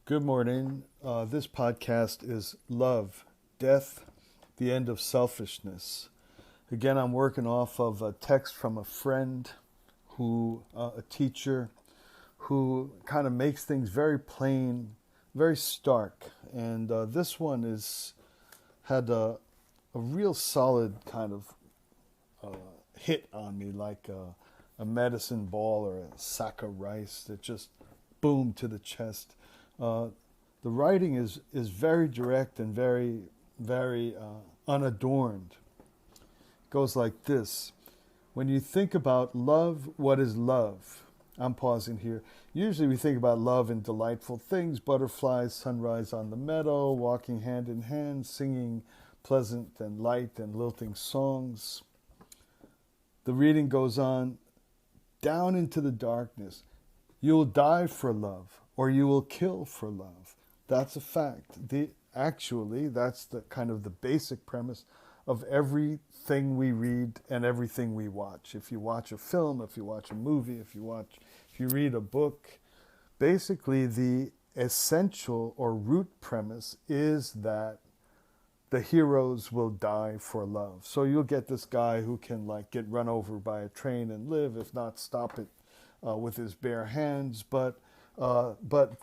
Good morning. This podcast is Love, Death, the End of Selfishness. Again, I'm working off of a text from a friend a teacher, who kind of makes things very plain, very stark. And this one had a real solid kind of hit on me, like a medicine ball or a sack of rice that just boomed to the chest. The writing is very direct and very unadorned. It goes like this. When you think about love, what is love? I'm pausing here. Usually we think about love in delightful things, butterflies, sunrise on the meadow, walking hand in hand, singing pleasant and light and lilting songs. The reading goes on, down into the darkness. You'll die for love, or you will kill for love. That's a fact. That's the kind of the basic premise of everything we read and everything we watch. If you watch a film, if you watch a movie, if you read a book, basically the essential or root premise is that the heroes will die for love. So you'll get this guy who can get run over by a train and live, if not stop it with his bare hands. But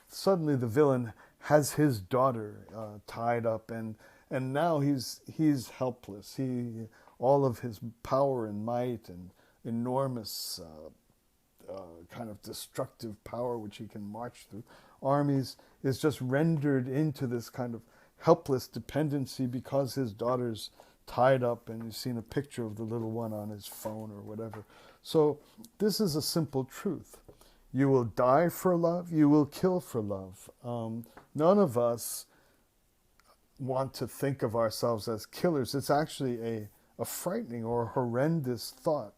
suddenly the villain has his daughter tied up, and now he's helpless. All of his power and might and enormous kind of destructive power, which he can march through armies, is just rendered into this kind of helpless dependency because his daughter's tied up, and you've seen a picture of the little one on his phone or whatever. So this is a simple truth. You will die for love, you will kill for love. None of us want to think of ourselves as killers. It's actually a frightening or horrendous thought.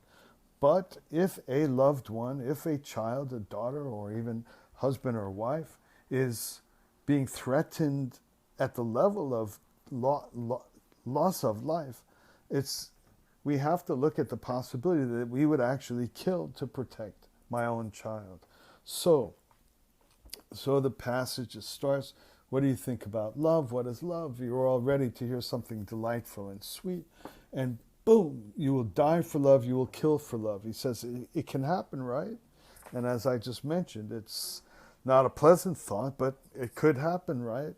But if a loved one, if a child, a daughter, or even husband or wife is being threatened at the level of loss of life, we have to look at the possibility that we would actually kill to protect my own child. So the passage starts, what do you think about love? What is love? You're all ready to hear something delightful and sweet. And boom, you will die for love, you will kill for love. He says it can happen, right? And as I just mentioned, it's not a pleasant thought, but it could happen, right?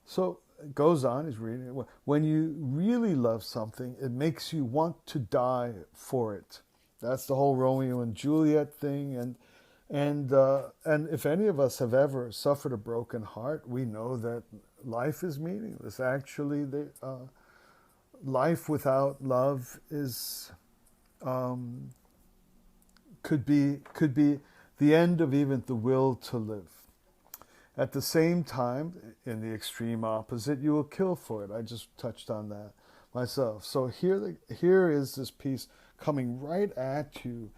So it goes on, he's reading. When you really love something, it makes you want to die for it. That's the whole Romeo and Juliet thing. And if any of us have ever suffered a broken heart, we know that life is meaningless. Actually, life without love could be the end of even the will to live. At the same time, in the extreme opposite, you will kill for it. I just touched on that myself. So here is this piece coming right at you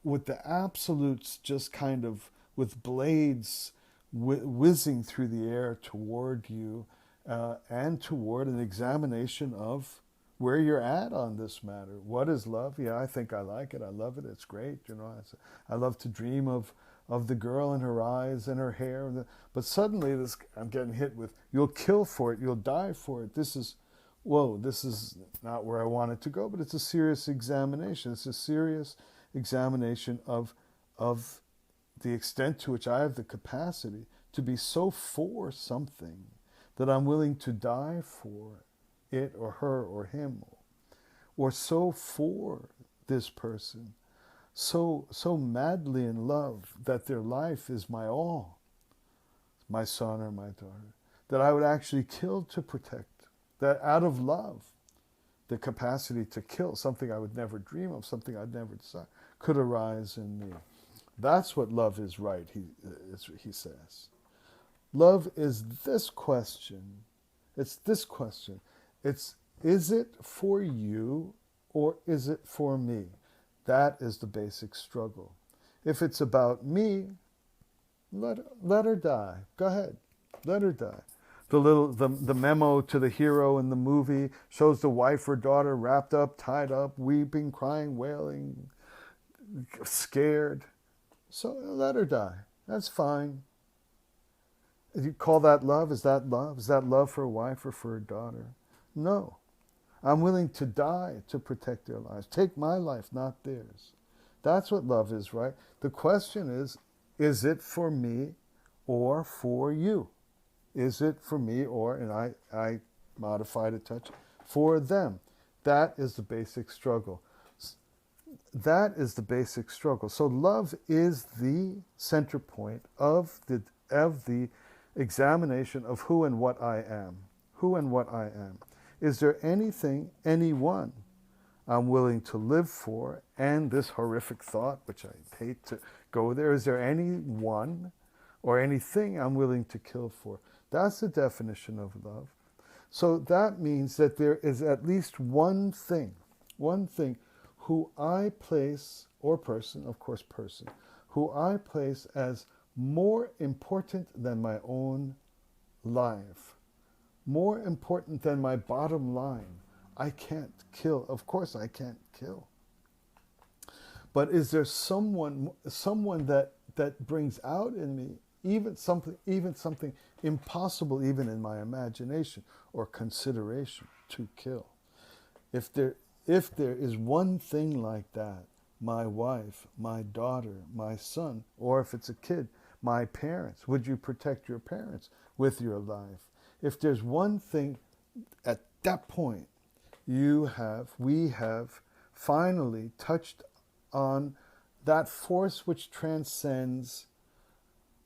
with the absolutes just kind of with blades whizzing through the air toward you, and toward an examination of where you're at on this matter. What is love? Yeah, I think I like it. I love it. It's great. I love to dream of the girl and her eyes and her hair. But suddenly I'm getting hit with, you'll kill for it. You'll die for it. This is not where I want it to go, but it's a serious examination. It's a serious examination of the extent to which I have the capacity to be so for something that I'm willing to die for it or her or him, or so for this person, so madly in love that their life is my all, my son or my daughter, that I would actually kill to protect, that out of love, the capacity to kill, something I would never dream of, something I'd never desire, could arise in me. That's what love is, right, he says. Love is this question. It's this question. Is it for you or is it for me? That is the basic struggle. If it's about me, let her die. Go ahead. Let her die. The memo to the hero in the movie shows the wife or daughter wrapped up, tied up, weeping, crying, wailing, scared. So let her die. That's fine. You call that love? Is that love? Is that love for a wife or for a daughter? No. I'm willing to die to protect their lives. Take my life, not theirs. That's what love is, right? The question is it for me or for you? Is it for me or, and I modified a touch, for them? That is the basic struggle. That is the basic struggle. So love is the center point of the examination of who and what I am. Who and what I am. Is there anything, anyone I'm willing to live for? And this horrific thought, which I hate to go there, is there anyone or anything I'm willing to kill for? That's the definition of love. So that means that there is at least one thing who I place, or person, of course person, who I place as more important than my own life, more important than my bottom line. I can't kill. Of course I can't kill. But is there someone that brings out in me even something impossible even in my imagination or consideration to kill? If there is one thing like that, my wife, my daughter, my son, or if it's a kid, my parents, would you protect your parents with your life? If there's one thing at that point, we have finally touched on that force which transcends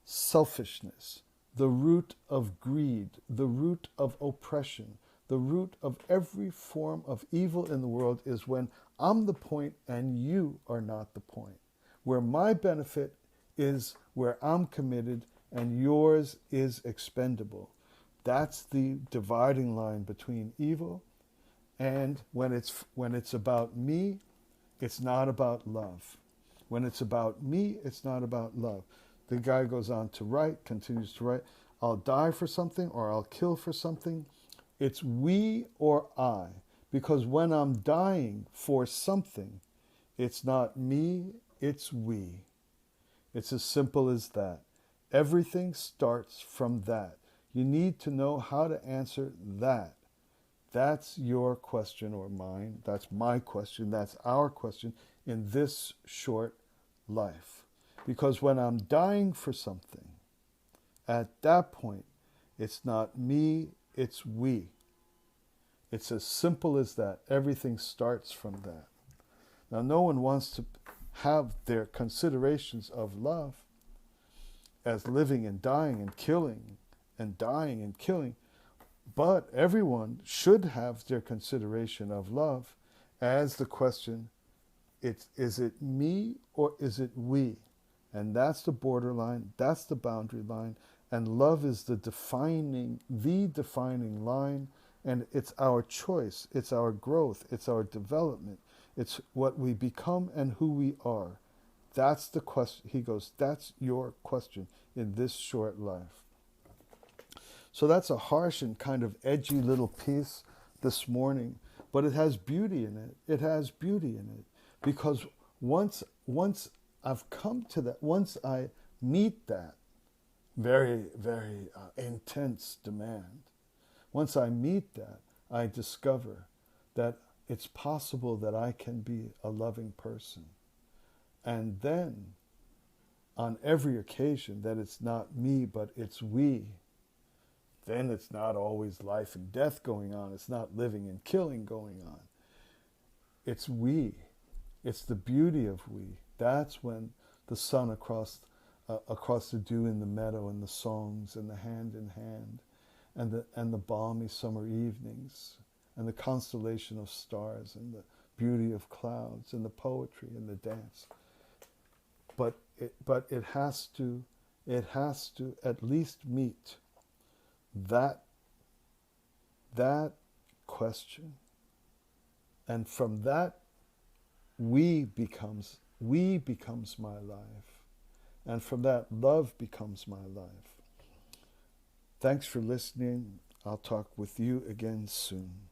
selfishness, the root of greed, the root of oppression, the root of every form of evil in the world is when I'm the point and you are not the point. Where my benefit is where I'm committed and yours is expendable. That's the dividing line between evil, and when it's about me, it's not about love. When it's about me, it's not about love. The guy goes on to write, continues to write, I'll die for something or I'll kill for something. It's we or I. Because when I'm dying for something, it's not me, it's we. It's as simple as that. Everything starts from that. You need to know how to answer that. That's your question or mine. That's my question. That's our question in this short life. Because when I'm dying for something, at that point, it's not me, it's we. It's as simple as that. Everything starts from that. Now, no one wants to have their considerations of love as living and dying and killing and dying and killing, but everyone should have their consideration of love as the question, is it me or is it we? And that's the borderline, that's the boundary line, and love is the defining line, and it's our choice, it's our growth, it's our development, it's what we become and who we are. That's the question. He goes, that's your question in this short life. So that's a harsh and kind of edgy little piece this morning, but it has beauty in it. It has beauty in it because once I've come to that, once I meet that very, very intense demand, once I meet that, I discover that it's possible that I can be a loving person. And then, on every occasion, that it's not me, but it's we, then it's not always life and death going on. It's not living and killing going on. It's we. It's the beauty of we. That's when the sun across the dew in the meadow and the songs and the hand in hand and the balmy summer evenings and the constellation of stars and the beauty of clouds and the poetry and the dance. But it has to at least meet that question, and from that we becomes my life, and from that love becomes my life. Thanks for listening. I'll talk with you again soon.